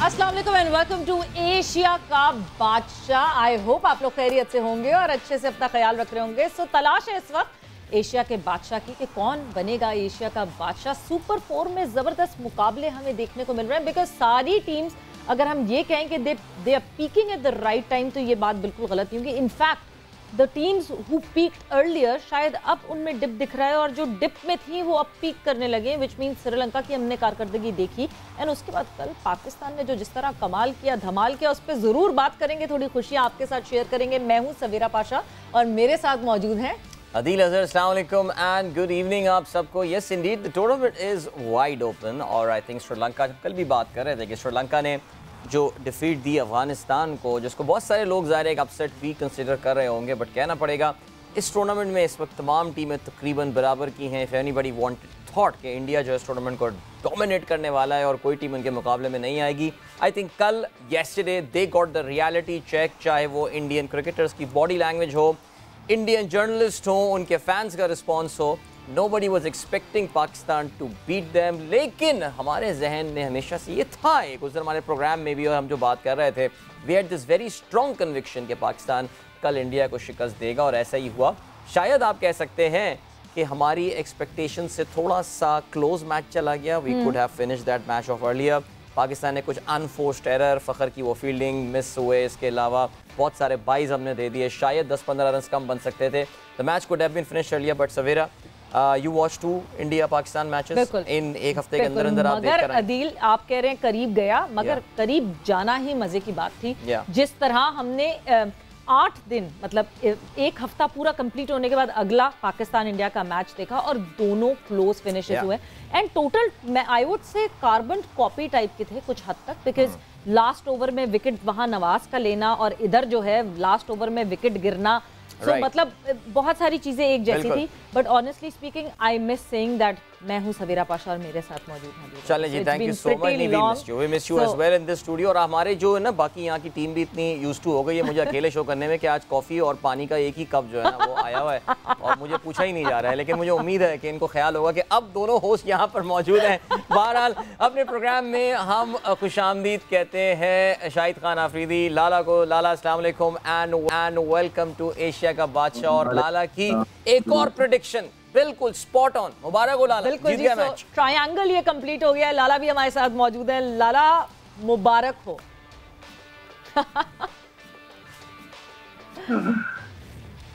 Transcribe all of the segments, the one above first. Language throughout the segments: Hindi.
अस्सलाम वालेकुम एंड वेलकम टू एशिया का बादशाह। आई होप आप लोग खैरियत से होंगे और अच्छे से अपना ख्याल रख रहे होंगे। सो तलाश है इस वक्त एशिया के बादशाह की कि कौन बनेगा एशिया का बादशाह। सुपर 4 में ज़बरदस्त मुकाबले हमें देखने को मिल रहे हैं बिकॉज सारी टीम्स, अगर हम ये कहें कि they are peaking at the right time तो ये बात बिल्कुल गलत नहीं होगी। In fact the teams who peaked earlier शायद अब उनमें डिप दिख रहा है और जो डिप में थी वो अब पीक करने लगे, विच मीन श्रीलंका की हमने कारकर्दगी देखी एंड उसके बाद कल पाकिस्तान ने जो जिस तरह कमाल किया, धमाल किया, उस पर ज़रूर बात करेंगे, थोड़ी खुशियाँ आपके साथ शेयर करेंगे। मैं हूँ सवेरा पाशा और मेरे साथ मौजूद हैं अदील अजहर। अस्सलाम वालेकुम एंड गुड इवनिंग आप सबको। Yes Indeed the tournament is wide open और आई थिंक श्रीलंका, कल भी बात कर रहे थे कि श्रीलंका ने जो डिफीट दी अफगानिस्तान को, जिसको बहुत सारे लोग ज़ाहिर एक अपसेट भी कंसिडर कर रहे होंगे, बट कहना पड़ेगा इस टूर्नामेंट में इस वक्त तमाम टीमें तकरीबन बराबर की हैं। इफ़ एनीबडी थॉट कि इंडिया जो इस टूर्नामेंट को डोमिनेट करने वाला है और कोई टीम उनके मुकाबले में नहीं आएगी, आई थिंक कल yesterday they got the reality check. चाहे वो इंडियन क्रिकेटर्स की बॉडी लैंग्वेज हो, इंडियन जर्नलिस्ट हो, उनके फैंस का रिस्पॉन्स हो, nobody was expecting Pakistan to beat them। लेकिन हमारे जहन में हमेशा से ये था, एक उस दिन हमारे प्रोग्राम में भी और हम जो बात कर रहे थे, we had this very strong conviction कि पाकिस्तान कल इंडिया को शिकस्त देगा और ऐसा ही हुआ। शायद आप कह सकते हैं कि हमारी एक्सपेक्टेशन से थोड़ा सा क्लोज मैच चला गया। We could have finished that match off earlier. Pakistan ने कुछ अनफोर्स्ड एरर, फ़खर की वो फील्डिंग मिस हुए, इसके अलावा बहुत सारे बाइज हमने दे दिए, शायद 10-15 रन कम बन सकते थे। The match could have been finished earlier but Savera you watched 2 India Pakistan matches in एक हफ्ते के अंदर अंदर आप देख कर आए। अदील आप कह रहे हैं करीब गया, मगर करीब जाना ही मजे की बात थी। जिस तरह हमने 8 दिन मतलब एक हफ्ता पूरा कंप्लीट होने के बाद अगला पाकिस्तान इंडिया का मैच देखा और दोनों क्लोज फिनिशेस हुए एंड टोटल मैं I would say carbon copy type के थे कुछ हद तक, बिकॉज लास्ट ओवर में विकेट वहां नवाज का लेना और इधर जो है लास्ट ओवर में विकेट गिरना, so, मतलब बहुत सारी चीजें एक जैसी थी। But honestly speaking I miss saying that मैं हूं सवेरा पाशा और मेरे साथ मौजूद हैं। चलें जी, thank you so much. We miss you as well in this studio. और हमारे जो है ना बाकी यहाँ की टीम भी इतनी यूज्ड टू हो गई है मुझे अकेले शो करने में कि आज कॉफी और पानी का एक ही कप जो है ना वो आया हुआ है और मुझे पूछा ही नहीं जा रहा है, लेकिन मुझे उम्मीद है कि इनको ख्याल होगा कि अब दोनों होस्ट यहाँ पर मौजूद हैं। बहरहाल अपने प्रोग्राम में हम खुशामदीद कहते हैं शाहिद खान आफरीदी लाला को। लाला अस्सलाम वालेकुम एंड वेलकम टू एशिया का बादशाह। और लाला की एक और प्रेडिक्शन बिल्कुल स्पॉट ऑन, मुबारक हो लाला, जीत गया मैच। ट्रायंगल ये कंप्लीट हो गया है। लाला भी हमारे साथ मौजूद है। लाला मुबारक हो।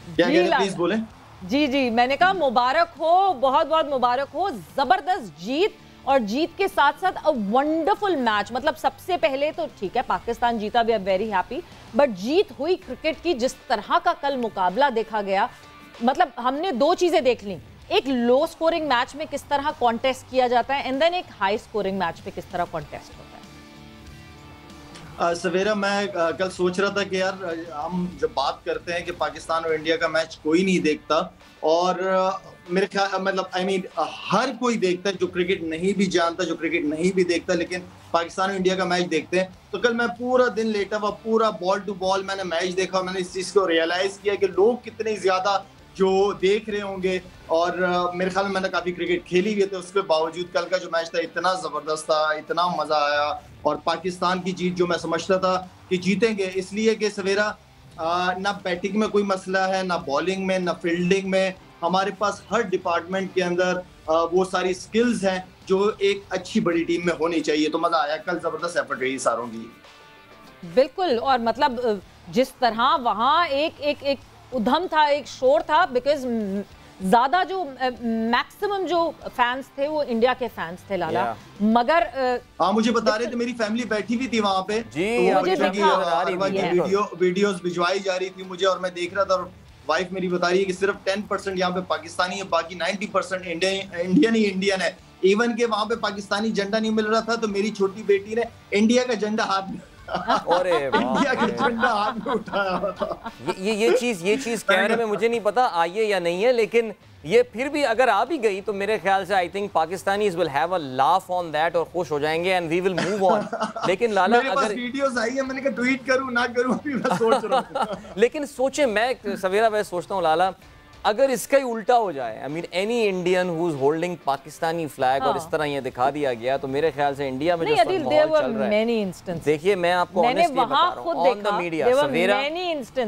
क्या कह रहे प्लीज बोले। जी जी मैंने कहा मुबारक हो, बहुत बहुत मुबारक हो। जबरदस्त जीत और जीत के साथ साथ अ वंडरफुल मैच। मतलब सबसे पहले तो ठीक है पाकिस्तान जीता, भी आई वेरी हैप्पी, बट जीत हुई क्रिकेट की। जिस तरह का कल मुकाबला देखा गया, मतलब हमने 2 चीजें देख ली, एक लो स्कोरिंग मैच में किस तरह कॉन्टेस्ट किया जाता है एंड देन एक हाई स्कोरिंग मैच में किस तरह कॉन्टेस्ट होता है। सवेरा मैं कल सोच रहा था कि यार हम जब बात करते हैं कि पाकिस्तान और इंडिया का मैच कोई नहीं देखता और मेरे ख्याल मतलब हर कोई देखता है, जो क्रिकेट नहीं भी जानता, जो क्रिकेट नहीं भी देखता, लेकिन पाकिस्तान और इंडिया का मैच देखते हैं। तो कल मैं पूरा दिन लेटा हुआ, पूरा बॉल टू बॉल मैंने मैच देखा। मैंने इस चीज़ को रियलाइज किया कि लोग कितने ज़्यादा जो देख रहे होंगे और मेरे ख्याल में मैंने काफ़ी क्रिकेट खेली हुई थी, उसके बावजूद कल का जो मैच था इतना ज़बरदस्त था, इतना मज़ा आया। और पाकिस्तान की जीत जो मैं समझता था कि जीतेंगे, इसलिए कि सवेरा ना बैटिंग में कोई मसला है, ना बॉलिंग में, ना फील्डिंग में। हमारे पास हर डिपार्टमेंट के अंदर वो सारी स्किल्स हैं जो एक अच्छी बड़ी टीम में होनी चाहिए। तो मज़ा आया कल, ज़बरदस्त एफर्ट रही सारों की। बिल्कुल, और मतलब जिस तरह वहाँ एक उधम था, एक शोर था, बिकॉज ज्यादा जो मैक्सिमम जो फैंस थे वो इंडिया के फैंस थे लाला। मगर हाँ मुझे बता रहे थे, मेरी फैमिली बैठी हुई थी वहाँ पे जी, तो वीडियोस भिजवाई जा रही थी मुझे और मैं देख रहा था। और वाइफ मेरी बता रही है कि सिर्फ 10% यहाँ पे पाकिस्तानी है, बाकी 90% इंडियन है। इवन के वहाँ पे पाकिस्तानी झंडा नहीं मिल रहा था तो मेरी छोटी बेटी ने इंडिया का झंडा हाथ में इंडिया का झंडा हाथ में उठाया था। ये चीज कैमरे में मुझे नहीं पता आई है या नहीं है, लेकिन ये फिर भी अगर आ भी गई तो मेरे ख्याल से I think Pakistanis will have a laugh on that और खुश हो जाएंगे and we will move on. लेकिन लाला मेरे पास वीडियोस आई है, मैंने कहा ट्वीट करूं ना करूं, अभी मैं सोच रहा हूं। लेकिन सोचे, मैं सवेरा वैसे सोचता हूं लाला अगर इसका ही उल्टा हो जाए, I mean any Indian who is holding Pakistani flag और इस तरह ये दिखा दिया गया, तो मेरे ख्याल से इंडिया में जो माहौल चल रहा है, देखिए मैं आपको ऑनेस्टली बता रहा हूं on the media,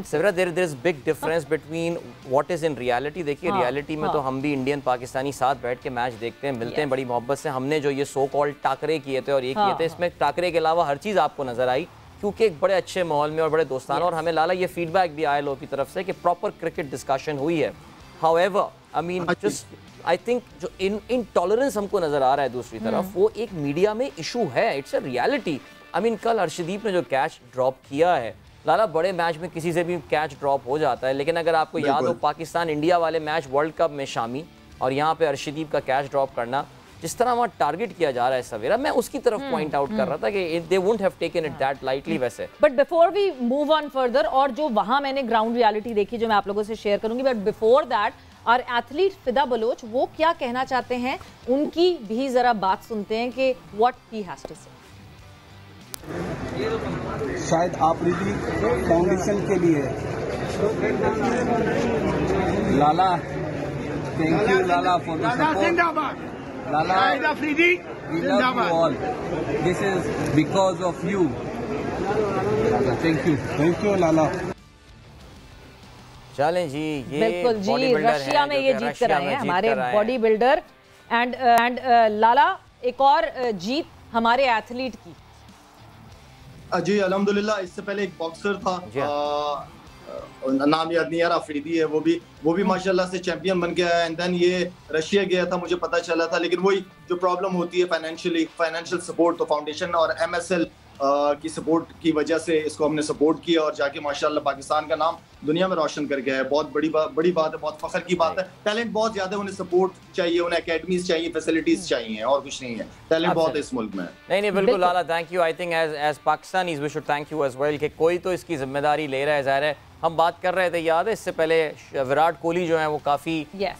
Savera there is big difference between what is in reality. देखिए रियलिटी में तो हम भी इंडियन पाकिस्तानी साथ बैठ के मैच देखते हैं, मिलते हैं बड़ी मोहब्बत से। हमने जो ये सो कॉल्ड टाकरे किए थे और ये किए थे, इसमें टाकरे के अलावा हर चीज़ आपको नजर आई, क्योंकि एक बड़े अच्छे माहौल में और बड़े दोस्ताना, और हमें लाला ये फीडबैक भी आया लोगों की तरफ से कि प्रॉपर क्रिकेट डिस्कशन हुई है। However I mean just I think जो इनटॉलरेंस हमको नजर आ रहा है दूसरी तरफ, वो एक मीडिया में इशू है, it's a reality. I mean कल अर्शदीप ने जो कैच ड्रॉप किया है, लाला बड़े मैच में किसी से भी कैच ड्रॉप हो जाता है, लेकिन अगर आपको याद हो पाकिस्तान इंडिया वाले मैच वर्ल्ड कप में शामी, और यहाँ पे अर्शदीप का कैच ड्रॉप करना, जिस तरह वहाँ टारगेट किया जा रहा है सवेरा, मैं उसकी तरफ पॉइंट आउट कर रहा था कि they wouldn't have taken it that lightly वैसे। But before we move on further, और जो वहाँ मैंने ग्राउंड रियलिटी देखी जो मैं आप लोगों से शेयर करूंगी, बट बिफोर दैट और एथलीट फिदा बलोच वो क्या कहना चाहते हैं, उनकी भी जरा बात सुनते हैं कि व्हाट ही हैज टू से। शायद आफरीदी फाउंडेशन के लिए Lala, thank you Lala for the support. Lala, we love you all. This is because of you. Thank you, Lala. चलें जी, ये बिल्कुल जी, रशिया में ये जीत कर आए हैं हमारे बॉडी बिल्डर एंड लाला, एक और जीत हमारे एथलीट की। जी अल्हम्दुलिल्लाह। इससे पहले एक बॉक्सर था, नाम याद नहीं आ रहा, अफरीदी है, वो भी माशाल्लाह से चैंपियन बन के आया। एंड देन ये रशिया गया था, मुझे पता चला था, लेकिन वही जो प्रॉब्लम होती है फाइनेंशियल सपोर्ट, तो फाउंडेशन और MSL की सपोर्ट की वजह से इसको हमने सपोर्ट किया और जाके माशाल्लाह पाकिस्तान का नाम दुनिया में रोशन कर गया है। बहुत बड़ी बात है, बहुत फख्र की बात है। टैलेंट बहुत ज्यादा है, उन्हें सपोर्ट चाहिए, उन्हें एकेडमीज चाहिए, फैसिलिटीज चाहिए, और कुछ नहीं है। टैलेंट बहुत है इस मुल्क में। नहीं बिल्कुल Lala, thank you. I think as Pakistanis we should thank you as well कि कोई तो इसकी जिम्मेदारी ले रहा है। ज़ाहिर है हम बात कर रहे थे, याद है इससे पहले विराट कोहली जो है वो काफी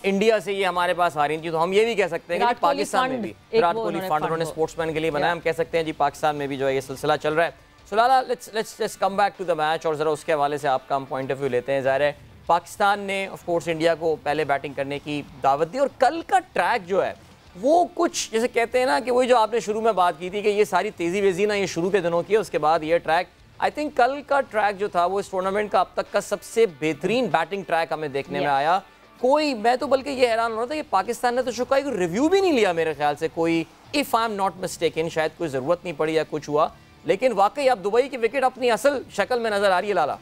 इंडिया से ये हमारे पास आ रही थी, तो हम ये भी कह सकते हैं कि पाकिस्तान में भी विराट कोहली फंड उन्होंने स्पोर्ट्समैन के लिए बनाया। हम कह सकते हैं जी पाकिस्तान में भी जो है ये सिलसिला चल रहा है। So Lala, let's come back to the match और जरा उसके हवाले से आपका हम पॉइंट ऑफ व्यू लेते हैं। ज़ाहिर है पाकिस्तान ने ऑफ कोर्स इंडिया को पहले बैटिंग करने की दावत दी, और कल का ट्रैक जो है वो कुछ जैसे कहते हैं ना कि वही जो आपने शुरू में बात की थी कि ये सारी तेजी वेजी ना ये शुरू के दिनों की है, उसके बाद ये ट्रैक, आई थिंक कल का ट्रैक जो था वो इस टूर्नामेंट का अब तक का सबसे बेहतरीन बैटिंग ट्रैक हमें देखने में आया। कोई, मैं तो बल्कि ये हैरान हो रहा था कि पाकिस्तान ने तो शुक्र कोई रिव्यू भी नहीं लिया मेरे ख्याल से, कोई, if I am not mistaken, शायद कोई ज़रूरत नहीं पड़ी या कुछ हुआ, लेकिन वाकई अब दुबई की विकेट अपनी असल शक्ल में नजर आ रही है। लाला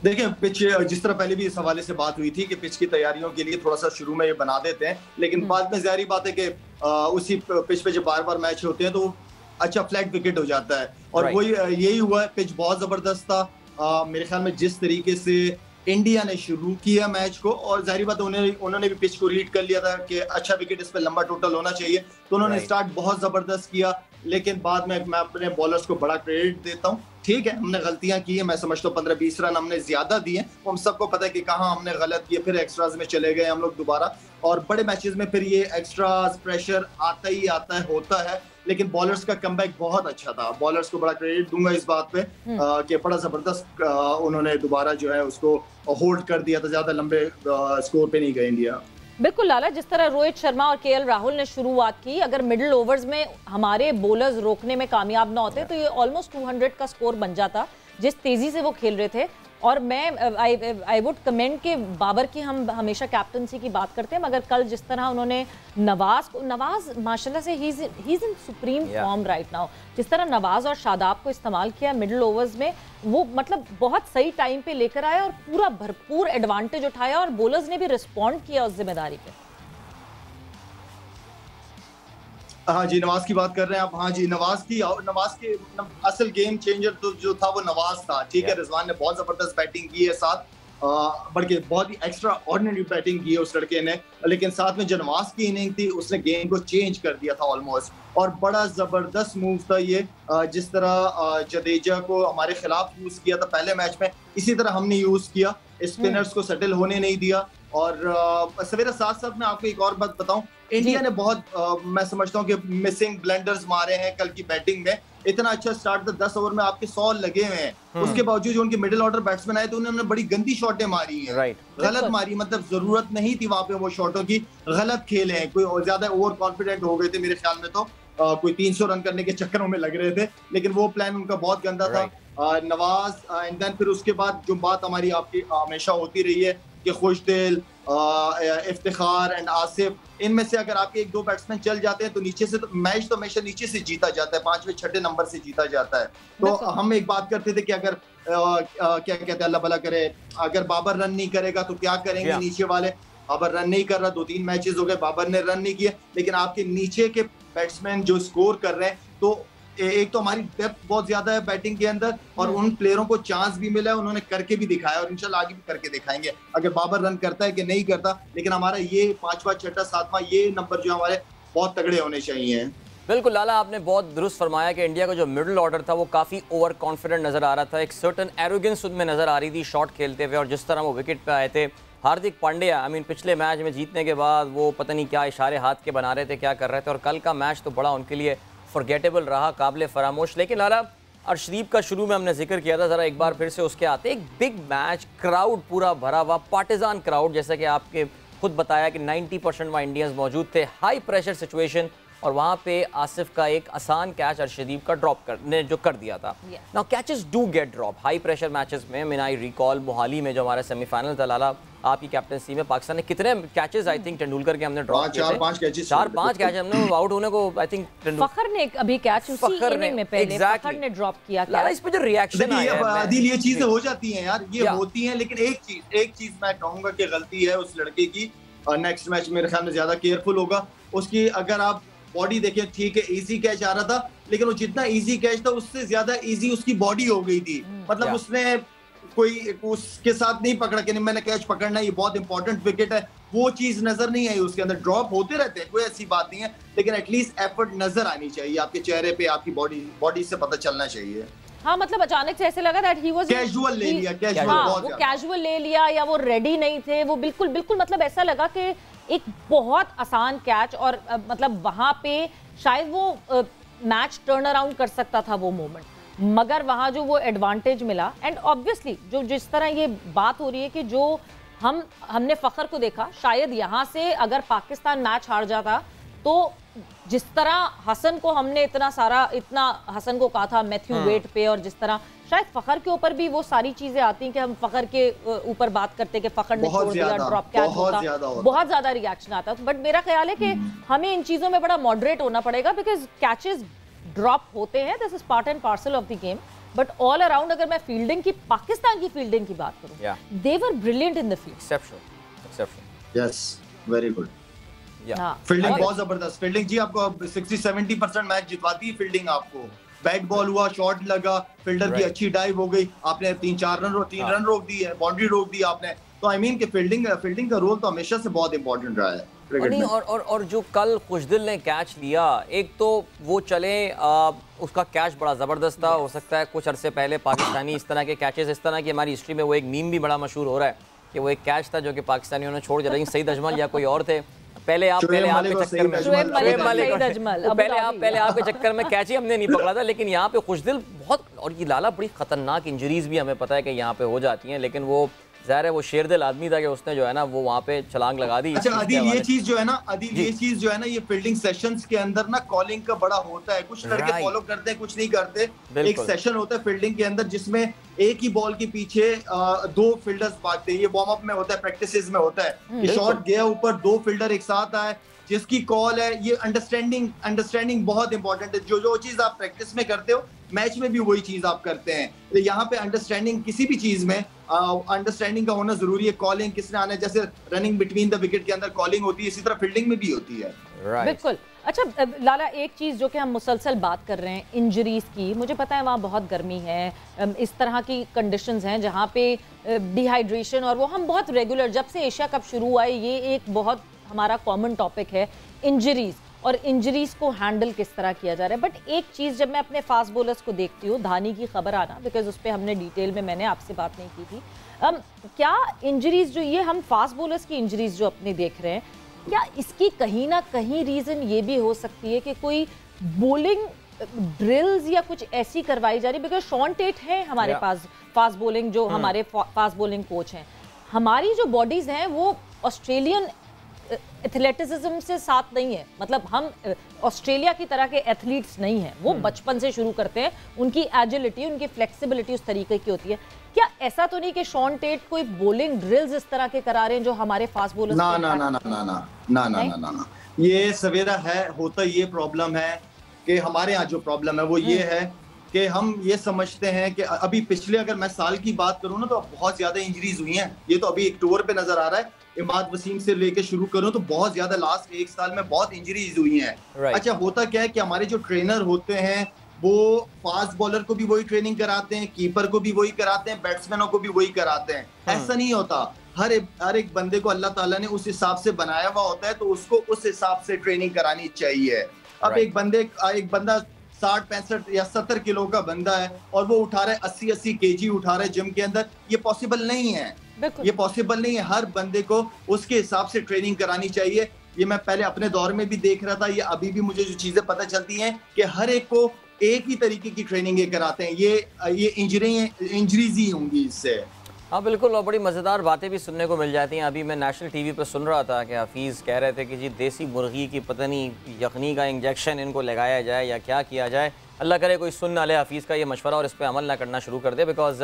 देखिए, पिच जिस तरह पहले भी इस हवाले से बात हुई थी कि पिच की तैयारियों के लिए थोड़ा सा शुरू में ये बना देते हैं, लेकिन बाद में जाहिर बात है कि उसी पिच पे जब बार बार मैच होते हैं तो अच्छा फ्लैट विकेट हो जाता है, और वही यही हुआ। पिच बहुत जबरदस्त था। मेरे ख्याल में जिस तरीके से इंडिया ने शुरू किया मैच को, और जाहिर बात उन्होंने भी पिच को रीड कर लिया था कि अच्छा विकेट इस पे लंबा टोटल होना चाहिए, तो उन्होंने स्टार्ट बहुत जबरदस्त किया। लेकिन बाद में मैं अपने बॉलर्स को बड़ा क्रेडिट देता हूँ। ठीक है, हमने गलतियां की है, मैं समझता हूँ 15-20 रन हमने ज्यादा दिए, हम सबको पता है कि कहाँ हमने गलत किए, फिर एक्स्ट्राज में चले गए हम लोग दोबारा, और बड़े मैचेस में फिर ये एक्स्ट्राज प्रेशर आता ही आता है, होता है। लेकिन बॉलर्स का कमबैक बहुत अच्छा था, बॉलर्स को बड़ा क्रेडिट दूंगा इस बात पे कि बड़ा जबरदस्त उन्होंने दोबारा जो है उसको होल्ड कर दिया था, ज्यादा लंबे स्कोर पे नहीं गए इंडिया। बिल्कुल लाला, जिस तरह रोहित शर्मा और KL राहुल ने शुरुआत की, अगर मिडिल ओवर्स में हमारे बॉलर्स रोकने में कामयाब ना होते तो ये ऑलमोस्ट 200 का स्कोर बन जाता, जिस तेजी से वो खेल रहे थे। और मैं आई वुड कमेंट के बाबर की हम हमेशा कैप्टनसी की बात करते हैं, मगर कल जिस तरह उन्होंने नवाज माशाल्लाह से he is in supreme form right now, जिस तरह नवाज और शादाब को इस्तेमाल किया मिडिल ओवर्स में, वो मतलब बहुत सही टाइम पे लेकर आया और पूरा भरपूर एडवांटेज उठाया, और बॉलर्स ने भी रिस्पॉन्ड किया उस जिम्मेदारी पे। हाँ जी, नवाज की बात कर रहे हैं आप। हाँ जी, नवाज के असल गेम चेंजर तो जो था वो नवाज था। ठीक है, रिजवान ने बहुत जबरदस्त बैटिंग की है, साथ बल्कि बहुत ही एक्स्ट्रा ऑर्डिनरी बैटिंग की है उस लड़के ने, लेकिन साथ में जो नवाज की इनिंग थी उसने गेम को चेंज कर दिया था ऑलमोस्ट, और बड़ा जबरदस्त मूव था ये। जिस तरह जडेजा को हमारे खिलाफ यूज किया था पहले मैच में, इसी तरह हमने यूज किया, स्पिनर्स को सेटल होने नहीं दिया। और सवेरा साथ साथ मैं आपको एक और बात बताऊं, इंडिया ने बहुत मैं समझता हूँ कि मिसिंग ब्लेंडर्स मारे हैं कल की बैटिंग में। इतना अच्छा स्टार्ट था, 10 ओवर में आपके 100 लगे हुए हैं, उसके बावजूद जो उनके मिडिल ऑर्डर बैट्समैन आए तो उन्होंने बड़ी गंदी शॉटें मारी हैं, गलत मारी, मतलब जरूरत नहीं थी वहां पे वो शॉटों की, गलत खेले हैं, कोई ज्यादा ओवर कॉन्फिडेंट हो गए थे मेरे ख्याल में, तो कोई 300 रन करने के चक्करों में लग रहे थे, लेकिन वो प्लान उनका बहुत गंदा था। नवाज एंड देन फिर उसके बाद जो बात हमारी आपकी हमेशा होती रही है कि खुशदिल, इफ्तिखार एंड आसिफ, इनमें से अगर आपके 1-2 बैट्समैन चल जाते हैं तो नीचे से, तो मैच तो हमेशा नीचे से जीता जाता है, 5वें-6ठे नंबर से जीता जाता है। तो हम एक बात करते थे कि अगर क्या कहते हैं, अल्लाह भला करे, अगर बाबर रन नहीं करेगा तो क्या करेंगे नीचे वाले। बाबर रन नहीं कर रहा, 2-3 मैचेस हो गए बाबर ने रन नहीं किए, लेकिन आपके नीचे के बैट्समैन जो स्कोर कर रहे हैं, तो एक तो हमारी डेप्थ बहुत ज्यादा है बैटिंग के अंदर, और उन प्लेयरों को चांस भी मिला है, उन्होंने करके भी दिखाया और इंशाल्लाह आगे भी करके दिखाएंगे। अगर बाबर रन करता है कि नहीं करता, लेकिन हमारा ये 5वां, 6ठा, 7वां ये नंबर जो हमारे बहुत तगड़े होने चाहिए। बिल्कुल लाला, आपने बहुत दुरुस्त फरमाया कि इंडिया का जो मिडिल ऑर्डर था वो काफ़ी ओवर कॉन्फिडेंट नज़र आ रहा था, एक सर्टन एरोगेंस उनमें नज़र आ रही थी शॉट खेलते हुए, और जिस तरह वो विकेट पे आए थे। हार्दिक पांड्या पिछले मैच में जीतने के बाद वो पता नहीं क्या इशारे हाथ के बना रहे थे, क्या कर रहे थे, और कल का मैच तो बड़ा उनके लिए फॉरगेटेबल रहा, काबिल फरामोश। लेकिन लाला, अर्शदीप का शुरू में हमने जिक्र किया था, ज़रा एक बार फिर से उसके आते, एक बिग मैच, क्राउड पूरा भरा हुआ, पार्टिजान क्राउड, जैसा कि आपके खुद बताया कि 90% वहाँ इंडियंस मौजूद थे, हाई प्रेशर सिचुएशन, और वहाँ पे आसिफ का एक आसान कैच अर्शदीप का ड्रॉप करने जो कर दिया था। Now catches do get drop high pressure matches में। आई रिकॉल मोहाली में जो हमारा सेमीफाइनल था लाला, आपकी कैप्टनसी में पाकिस्तान ने कितने कैचेस, आई थिंक तेंदुलकर के हमने ड्रॉप किए थे, 4-5 कैच हमने आउट होने को, आई थिंक फखर ने अभी कैच उसी इनिंग में पहले फखर ने ड्रॉप किया। लाला, इस पे जो रिएक्शन आया है, आदिल, ये चीजें हो जाती हैं यार, ये होती हैं, लेकिन एक चीज मैं कहूंगा कि गलती है उस लड़के की, नेक्स्ट मैच मेरे ख्याल में ज्यादा केयरफुल होगा उसकी। अगर आप बॉडी देखें, ठीक है इजी कैच आ रहा था, लेकिन वो जितना इजी कैच था उससे ज्यादा इजी उसकी बॉडी हो गई थी, मतलब उसने कोई उसके साथ नहीं पकड़ा कि नहीं मैंने कैच पकड़ना, ये बहुत इंपॉर्टेंट विकेट है, वो चीज नजर नहीं आई उसके अंदर। ड्रॉप होते रहते हैं, कोई ऐसी बात नहीं है, लेकिन एटलीस्ट एफर्ट नजर आनी चाहिए आपके चेहरे पे, आपकी बॉडी से पता चलना चाहिए। हाँ, मतलब अचानक से ऐसे लगा दैट ही वाज कैजुअल ले लिया, वो कैजुअल ले लिया, या वो रेडी नहीं थे, वो बिल्कुल मतलब ऐसा लगा कि एक बहुत आसान कैच, और मतलब वहां पे शायद वो मैच टर्न अराउंड कर सकता था वो मोमेंट, मगर वहां जो वो एडवांटेज मिला, एंड ऑब्वियसली जो जिस तरह ये बात हो रही है कि जो हमने फखर को देखा, शायद यहाँ से अगर पाकिस्तान मैच हार जाता तो जिस तरह हसन को हमने इतना हसन को कहा था मैथ्यू वेट पे, और जिस तरह शायद फखर के ऊपर भी वो सारी चीजें आती हैं कि हम फखर के ऊपर बात करते कि फखर ने छोड़ दिया, ड्रॉप कैच होता, बहुत ज्यादा रिएक्शन आता है। बट मेरा ख्याल है कि हमें इन चीजों में बड़ा मॉडरेट होना पड़ेगा, बिकॉज कैचेस ड्रॉप होते हैं, this is part and parcel of the game, but all around अगर मैं फील्डिंग की, पाकिस्तान की फील्डिंग की बात करूं, they were brilliant in the field, exceptional, yes, very good, fielding बहुत जबरदस्त। फील्डिंग जी आपको 60-70% मैच जितवाती है फील्डिंग। आपको बैट बॉल हुआ, शॉट लगा, फील्डर की अच्छी डाइव हो गई, आपने 3 रन रोक दी है, बाउंड्री रोक दी आपने, तो आई मीन कि फील्डिंग का रोल तो हमेशा से बहुत इंपॉर्टेंट रहा है क्रिकेट में। और जो कल खुशदिल ने कैच लिया, एक तो वो चले उसका कैच बड़ा ज़बरदस्त था, हो सकता है कुछ अरसे पहले पाकिस्तानी इस तरह के कैचेस, इस तरह की हमारी हिस्ट्री में वो एक मीम भी बड़ा मशहूर हो रहा है कि वो एक कैच था जो कि पाकिस्तानियों ने छोड़ दिया, लेकिन सईद अजमल या कोई और थे, पहले आपके चक्कर में कैच ही हमने नहीं पकड़ा था, लेकिन यहाँ पे खुशदिल बहुत, और ये लाला बड़ी खतरनाक इंजरीज भी हमें पता है कि यहाँ पे हो जाती हैं, लेकिन वो ज़ाहिर है वो शेरदिल आदमी था कि उसने जो है ना वो वहाँ पे छलांग लगा दी। अच्छा आदिल, ये चीज जो है ना ये फील्डिंग सेशंस के अंदर ना कॉलिंग का बड़ा होता है, कुछ लड़के फॉलो करते हैं, कुछ नहीं करते। एक सेशन होता है फील्डिंग के अंदर जिसमें एक ही बॉल के पीछे 2 फील्डर्स भागते हैं, ये वार्म अप में होता है, प्रैक्टिसेस में होता है कि शॉट गया ऊपर, 2 फील्डर एक साथ आए, जिसकी कॉल है, ये अंडरस्टैंडिंग बहुत इंपॉर्टेंट है। जो चीज आप प्रैक्टिस में करते हो मैच में भी वही चीज आप करते हैं, तो यहाँ पे अंडरस्टैंडिंग किसी भी चीज में अंडरस्टैंडिंग का होना जरूरी है। कॉलिंग किसने आना है, जैसे रनिंग बिटवीन द विकेट के अंदर कॉलिंग होती है, इसी तरह फील्डिंग में भी होती है। बिल्कुल। अच्छा लाला, एक चीज़ जो कि हम मुसलसल बात कर रहे हैं इंजरीज की, मुझे पता है वहाँ बहुत गर्मी है, इस तरह की कंडीशंस हैं जहाँ पे डिहाइड्रेशन, और वो हम बहुत रेगुलर, जब से एशिया कप शुरू हुआ है ये एक बहुत हमारा कॉमन टॉपिक है इंजरीज, और इंजरीज को हैंडल किस तरह किया जा रहा है। बट एक चीज़ जब मैं अपने फास्ट बॉलर्स को देखती हूँ, धानी की खबर आना, बिकॉज उस पर हमने डिटेल में मैंने आपसे बात नहीं की थी, क्या इंजरीज जो ये हम फास्ट बॉलर्स की इंजरीज जो अपने देख रहे हैं, या इसकी कहीं ना कहीं रीजन ये भी हो सकती है कि कोई बॉलिंग ड्रिल्स या कुछ ऐसी करवाई जा रही, बिकॉज शॉन टेट है हमारे पास फास्ट बॉलिंग जो हमारे फास्ट बॉलिंग कोच हैं, हमारी जो बॉडीज हैं वो ऑस्ट्रेलियन एथलेटिसिज्म से साथ नहीं है, मतलब हम ऑस्ट्रेलिया की तरह के एथलीट्स नहीं हैं, वो बचपन से शुरू करते हैं, उनकी एजिलिटी उनकी फ्लेक्सिबिलिटी उस तरीके की होती है। क्या ऐसा तो नहीं कि शॉन टेट कोई बॉलिंग ड्रिल्स इस तरह के करा रहे हैं जो हमारे फास्ट बॉलर्स ना ना ना ना ना ना ना ना ना ना ना ये सवेरा है होता, ये प्रॉब्लम है कि हमारे यहाँ जो प्रॉब्लम है वो ये है कि हम ये समझते हैं कि अभी पिछले अगर मैं साल की बात करूं ना तो बहुत ज्यादा इंजरीज हुई हैं, ये तो अभी एक टूर पे नजर आ रहा है, इमाद वसीम से लेके शुरू करूं तो बहुत ज्यादा लास्ट एक साल में बहुत इंजरीज हुई हैं। अच्छा होता क्या है कि हमारे जो ट्रेनर होते हैं वो फास्ट बॉलर को भी वही ट्रेनिंग कराते हैं, कीपर को भी वही कराते हैं, बैट्समैनों को भी वही कराते हैं। ऐसा नहीं होता, हर एक बंदे को अल्लाह ताला ने उस हिसाब से बनाया हुआ होता है, तो उसको उस हिसाब से ट्रेनिंग करानी चाहिए। अब एक बंदा 60-65 या 70 किलो का बंदा है और वो उठा रहा है 80-80 केजी उठा रहा है जिम के अंदर, ये पॉसिबल नहीं है, ये पॉसिबल नहीं है। हर बंदे को उसके हिसाब से ट्रेनिंग करानी चाहिए। ये मैं पहले अपने दौर में भी देख रहा था, ये अभी भी मुझे जो चीजें पता चलती हैं कि हर एक को एक ही तरीके की ट्रेनिंग ये कराते हैं, ये इंजरीज ही होंगी इससे। हाँ बिल्कुल, और बड़ी मज़ेदार बातें भी सुनने को मिल जाती हैं। अभी मैं नेशनल टीवी पर सुन रहा था कि हफीज़ कह रहे थे कि जी देसी मुर्गी की पता नहीं यखनी का इंजेक्शन इनको लगाया जाए या क्या किया जाए। अल्लाह करे कोई सुन ना ले हफीज़ का ये मशवरा और इस पर अमल ना करना शुरू कर दे, बिकॉज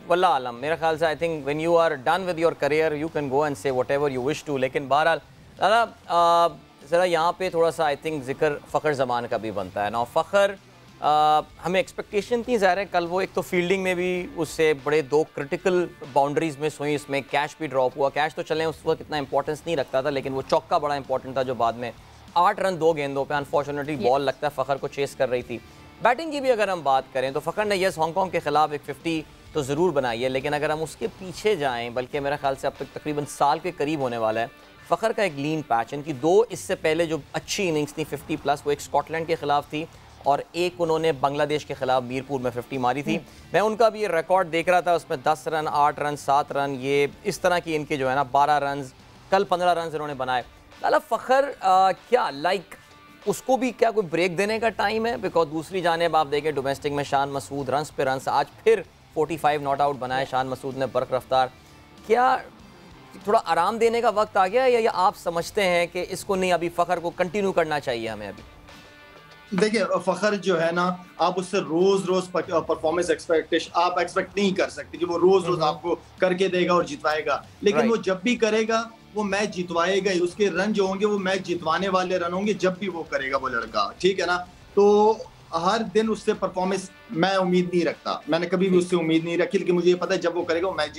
वल्लाह आलम मेरे ख्याल से I think when you are done with your career you can go and say whatever you wish to. लेकिन बहरहाल ज़रा यहाँ पे थोड़ा सा आई थिंक जिक्र फ़खर ज़मान का भी बनता है ना। फ़खर हमें एक्सपेक्टेशन थी, ज़ाहिर है कल वो एक तो फील्डिंग में भी उससे बड़े 2 क्रिटिकल बाउंड्रीज मिस हुई, इसमें कैच भी ड्रॉप हुआ। कैच तो चलें उस वक्त इतना इंपॉर्टेंस नहीं रखता था, लेकिन वो चौका बड़ा इंपॉर्टेंट था जो बाद में 8 रन 2 गेंदों पे अनफॉर्चुनेटली बॉल लगता है फ़खर को चेस कर रही थी। बैटिंग की भी अगर हम बात करें तो फ़खर ने यस हांगकॉन्ग के खिलाफ एक 50 तो ज़रूर बनाई है, लेकिन अगर हम उसके पीछे जाएँ, बल्कि मेरे ख्याल से अब तक तकरीबन साल के करीब होने वाला है फ़खर का एक लीन पैच। इनकी 2 इससे पहले जो अच्छी इनिंग्स थी 50+, वो एक स्कॉटलैंड के खिलाफ थी और एक उन्होंने बांग्लादेश के खिलाफ मीरपुर में 50 मारी थी। मैं उनका भी ये रिकॉर्ड देख रहा था, उसमें 10 रन 8 रन 7 रन ये इस तरह की इनके जो है ना 12 रन, कल 15 रन इन्होंने बनाए। लाला फ़खर क्या उसको भी क्या कोई ब्रेक देने का टाइम है? बिकॉज दूसरी जानेब आप देखें डोमेस्टिक में शान मसूद रन पे रन, आज फिर 45 नॉट आउट बनाए शान मसूद ने बरक रफ्तार। क्या थोड़ा आराम देने का वक्त आ गया या आप समझते हैं कि इसको नहीं अभी फ़खर को कंटिन्यू करना चाहिए हमें? अभी देखिए फ़खर जो है ना, आप उससे रोज परफॉर्मेंस आप एक्सपेक्ट नहीं कर सकते कि वो रोज आपको करके देगा और जितवाएगा, लेकिन वो जब भी करेगा वो मैच जितवाएगा ही। उसके रन जो होंगे वो मैच जितवाने वाले रन होंगे जब भी वो करेगा वो लड़का, ठीक है ना। तो हर दिन उससे परफॉर्मेंस मैं उम्मीद नहीं रखता, मैंने कभी भी उससे उम्मीद नहीं रखी, लेकिन मुझे ये पता है जब वो करेगा वो मैच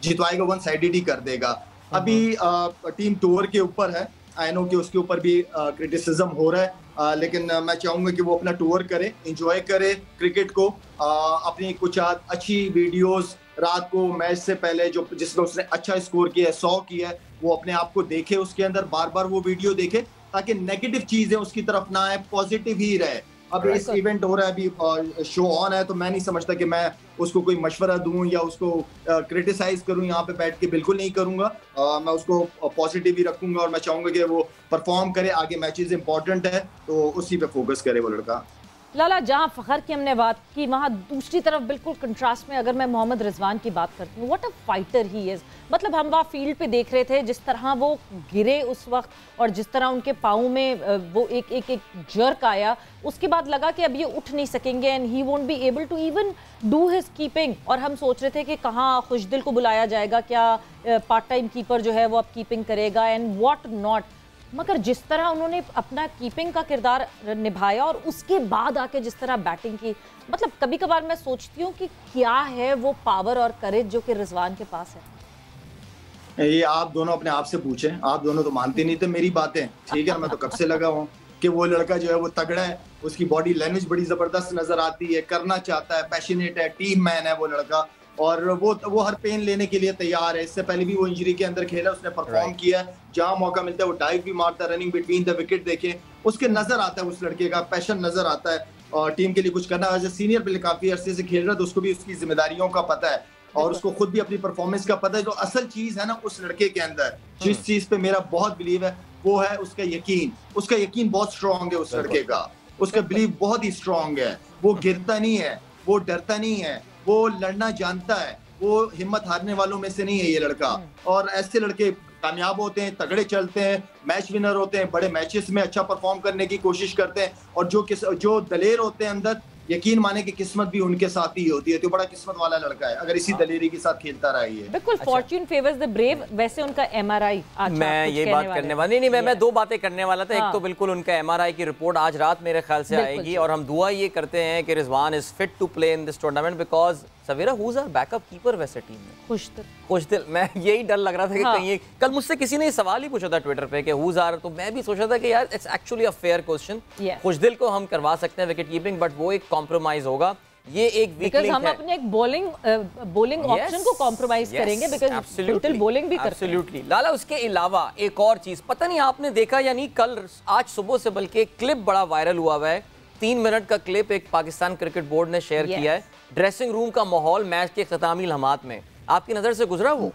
जितवाएगा, 1 साइडेड ही कर देगा। अभी टीम टूर के ऊपर है, आई नो कि उसके ऊपर भी क्रिटिसिज्म हो रहा है, लेकिन मैं चाहूंगा कि वो अपना टूर करे, एंजॉय करे क्रिकेट को, अपनी कुछ अच्छी वीडियोस रात को मैच से पहले जो जिसमें उसने अच्छा स्कोर किया है 100 किया है, वो अपने आप को देखे, उसके अंदर बार बार वो वीडियो देखे ताकि नेगेटिव चीजें उसकी तरफ ना आए, पॉजिटिव ही रहे। अब इस इवेंट हो रहा है, अभी शो ऑन है, तो मैं नहीं समझता कि मैं उसको कोई मशवरा दूं या उसको क्रिटिसाइज करूं यहाँ पे बैठ के, बिल्कुल नहीं करूंगा। मैं उसको पॉजिटिव ही रखूंगा और मैं चाहूंगा कि वो परफॉर्म करे, आगे मैचेस इंपॉर्टेंट है तो उसी पे फोकस करे वो लड़का। लाला जहाँ फ़खर की हमने बात की, वहाँ दूसरी तरफ बिल्कुल कंट्रास्ट में अगर मैं मोहम्मद रिजवान की बात करती हूँ, what a fighter he is. मतलब हम वहाँ फील्ड पे देख रहे थे जिस तरह वो गिरे उस वक्त और जिस तरह उनके पाँव में वो एक जर्क आया, उसके बाद लगा कि अब ये उठ नहीं सकेंगे and he won't be able to even do his keeping. और हम सोच रहे थे कि कहाँ खुशदिल को बुलाया जाएगा, क्या पार्ट टाइम कीपर जो है वो अब कीपिंग करेगा एंड व्हाट नॉट। मगर जिस तरह उन्होंने अपना कीपिंग का किरदार निभाया और उसके बाद आके जिस तरह बैटिंग की, मतलब कभी कभार मैं सोचती हूँ कि क्या है वो पावर और करेज जो कि रिजवान के पास है। ये आप दोनों अपने आप से पूछें, आप दोनों तो मानते नहीं थे मेरी बातें, ठीक है। मैं तो कब से लगा हूँ कि वो लड़का जो है वो तगड़ा है, उसकी बॉडी लैंग्वेज बड़ी जबरदस्त नजर आती है, करना चाहता है, पैशनेट है, टीम मैन है वो लड़का, और वो हर पेन लेने के लिए तैयार है। इससे पहले भी वो इंजरी के अंदर खेला, उसने परफॉर्म किया, जहां मौका मिलता है वो डाइव भी मारता है, रनिंग बिटवीन द विकेट देखे, उसके नजर आता है, उस लड़के का पैशन नजर आता है और टीम के लिए कुछ करना। एज ए सीनियर प्लेयर काफी अरसे से खेल रहा है तो उसको भी उसकी जिम्मेदारियों का पता है। और उसको खुद भी अपनी परफॉर्मेंस का पता है। जो असल चीज है ना उस लड़के के अंदर, जिस चीज पे मेरा बहुत बिलीव है, वो है उसका यकीन। उसका यकीन बहुत स्ट्रांग है उस लड़के का, उसका बिलीव बहुत ही स्ट्रांग है। वो गिरता नहीं है, वो डरता नहीं है, वो लड़ना जानता है, वो हिम्मत हारने वालों में से नहीं है ये लड़का। और ऐसे लड़के कामयाब होते हैं, तगड़े चलते हैं, मैच विनर होते हैं, बड़े मैचेस में अच्छा परफॉर्म करने की कोशिश करते हैं। और जो दलेर होते हैं अंदर, यकीन माने कि किस्मत भी उनके साथ ही होती है। तो बड़ा किस्मत वाला लड़का है अगर इसी दलेरी के साथ खेलता रहा है। बिल्कुल, फॉर्च्यून फेवर्स द ब्रेव। वैसे उनका एमआरआई मैं ये बात करने वाली नहीं, मैं दो बातें करने वाला था। एक तो बिल्कुल उनका एमआरआई की रिपोर्ट आज रात मेरे ख्याल से आएगी, और हम दुआ ये करते हैं कि Rizwan is fit to play in this tournament, because Savera who is our backup keeper वैसे टीम में? खुशदिल। मैं यही डर लग रहा था कि कहीं कल मुझसे किसी ने सवाल ही पूछा था ट्विटर पे कि हु इज आवर, तो मैं भी सोचा था कि यार it's actually a fair question. Khushdil को हम करवा सकते हैं विकेट कीपिंग, बट वो एक कॉम्प्रोमाइज होगा। ये एक वीक लिंक है। हम अपने एक बॉलिंग ऑप्शन को कॉम्प्रोमाइज करेंगे, बिकॉज़ खुशदिल बॉलिंग भी करते हैं। एब्सोल्युटली लाला। उसके अलावा एक और चीज, पता नहीं आपने देखा या नहीं, कल आज सुबह से बल्कि एक क्लिप बड़ा वायरल हुआ हुआ है। 3 मिनट का क्लिप एक पाकिस्तान क्रिकेट बोर्ड ने शेयर किया है। ड्रेसिंग रूम का माहौल मैच के खितामी लम्हात में आपकी नजर से गुजरा वो?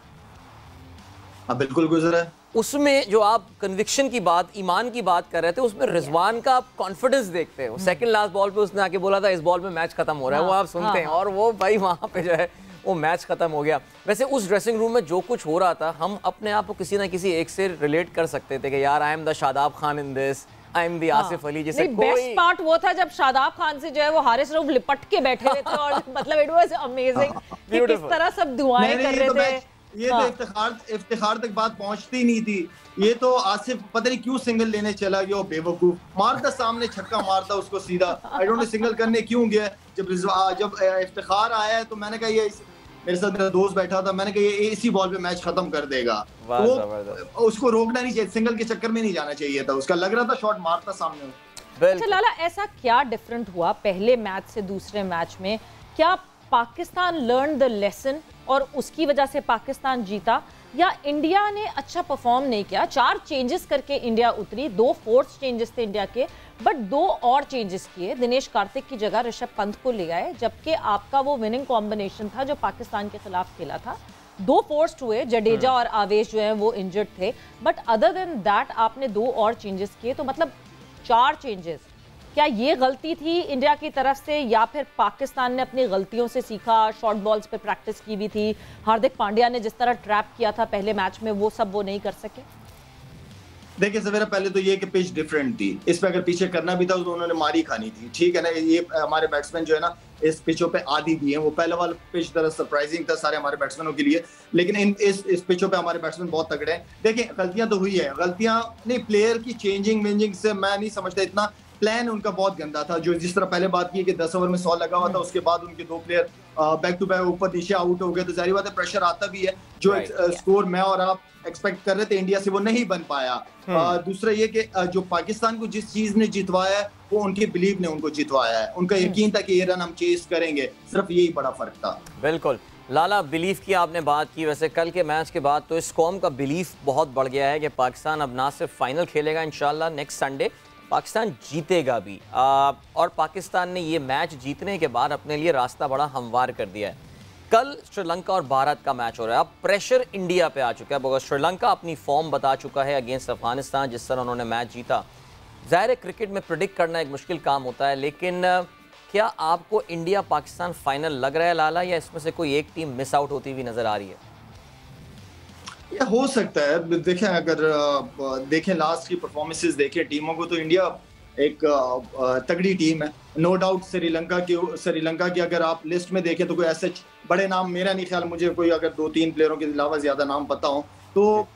बिल्कुल गुजरा है। उसमें जो आप कन्विक्शन की बात, ईमान की बात कर रहे थे, उसमें रिजवान का आप कॉन्फिडेंस देखते हो। सेकंड लास्ट बॉल पे उसने आके बोला था इस बॉल में मैच खत्म हो रहा है, वो आप सुनते हैं, और वो भाई वहां पे जो है वो मैच खत्म हो गया। वैसे उस ड्रेसिंग रूम में जो कुछ हो रहा था, हम अपने आप को किसी ना किसी एक से रिलेट कर सकते थे कि यार I am the Shadab Khan in this, I am the Asif Ali. जैसे बेस्ट पार्ट वो था जब शादाब खान से जो है वो हारिस रऊफ लिपट के बैठे हुए थे, और मतलब इट वाज अमेजिंग कि किस तरह सब दुआएं कर रहे थे। ये तो इफ्तिखार तक बात पहुंचती नहीं थी। ये तो आसिफ पता नहीं क्यों सिंगल लेने चला गया, बेवकूफ मारता, सामने छक्का मारता उसको सीधा। आई डोंट नो सिंगल करने क्यों गया। जब इफ्तिखार आया है तो मैंने कहा ये, मेरे साथ मेरा दोस्त बैठा था, मैंने कहा ये इसी बॉल पे मैच खत्म कर देगा। वो उसको रोकना नहीं चाहिए, सिंगल के चक्कर में नहीं जाना चाहिए था। उसका लग रहा था शॉट मारता सामने। अच्छा लाला, ऐसा क्या डिफरेंट हुआ पहले मैच से दूसरे मैच में? क्या पाकिस्तान लर्न द लेसन और उसकी वजह से पाकिस्तान जीता, या इंडिया ने अच्छा परफॉर्म नहीं किया? 4 चेंजेस करके इंडिया उतरी, 2 फोर्स चेंजेस थे इंडिया के, बट 2 और चेंजेस किए। दिनेश कार्तिक की जगह ऋषभ पंत को ले आए, जबकि आपका वो विनिंग कॉम्बिनेशन था जो पाकिस्तान के खिलाफ खेला था। 2 फोर्स्ड हुए, जडेजा और आवेश जो है वो इंजर्ड थे, बट अदर देन दैट आपने 2 और चेंजेस किए। तो मतलब 4 चेंजेस, क्या ये गलती थी इंडिया की तरफ से, या फिर पाकिस्तान ने अपनी गलतियों से सीखा? शॉर्ट बॉल्स पे प्रैक्टिस की भी थी, हार्दिक पांड्या ने जिस तरह ट्रैप किया था पहले मैच में, वो सब वो नहीं कर सके? देखिए सवेरा, पहले तो ये कि पिच डिफरेंट थी। इस पे अगर पीछे करना भी था तो उन्होंने मारी खानी थी, ठीक है ना। ये हमारे बैट्समैन जो है ना इस पिचों पे आदी भी हैं। वो पहला वाला पिच तरह सरप्राइजिंग था सारे हमारे बैट्समैनों के लिए, लेकिन इस पिचों पे हमारे बैट्समैन बहुत तगड़े हैं। देखिए गलतियां तो हुई है, गलतियां नहीं, प्लेयर की चेंजिंग वेंजिंग से मैं नहीं समझता। इतना प्लान उनका बहुत गंदा था। जो जिस तरह पहले बात की कि 10 ओवर में 100 लगा हुआ था, उसके बाद उनके 2 प्लेयर बैक टू बैक ऊपर नीचे आउट हो गए, तो जाहिर बात है प्रेशर आता भी है। जो स्कोर मैं और आप एक्सपेक्ट कर रहे थे इंडिया से, वो नहीं बन पाया। दूसरा ये कि जो पाकिस्तान को जिस चीज ने जितवाया है वो उनके बिलीव ने उनको जितवाया है। उनका यकीन था कि ये रन हम चेस करेंगे, सिर्फ यही बड़ा फर्क था। बिल्कुल लाला, बिलीफ की आपने बात की। वैसे कल के मैच के बाद तो इस कौम का बिलीफ बहुत बढ़ गया है कि पाकिस्तान अब ना सिर्फ फाइनल खेलेगा, इंशाल्लाह नेक्स्ट संडे पाकिस्तान जीतेगा भी। और पाकिस्तान ने ये मैच जीतने के बाद अपने लिए रास्ता बड़ा हमवार कर दिया है। कल श्रीलंका और भारत का मैच हो रहा है। अब प्रेशर इंडिया पे आ चुका है, बिकॉज श्रीलंका अपनी फॉर्म बता चुका है अगेंस्ट अफगानिस्तान, जिस तरह उन्होंने मैच जीता। ज़ाहिर है क्रिकेट में प्रिडिक्ट करना एक मुश्किल काम होता है, लेकिन क्या आपको इंडिया पाकिस्तान फाइनल लग रहा है लाला, या इसमें से कोई एक टीम मिस आउट होती हुई नजर आ रही है? ये हो सकता है। देखें, अगर देखें लास्ट की परफॉर्मेंसेस देखें टीमों को, तो इंडिया एक तगड़ी टीम है, नो डाउट। श्रीलंका की अगर आप लिस्ट में देखें तो कोई ऐसे बड़े नाम, मेरा नहीं ख्याल मुझे कोई अगर 2-3 प्लेयरों के अलावा ज्यादा नाम पता हो तो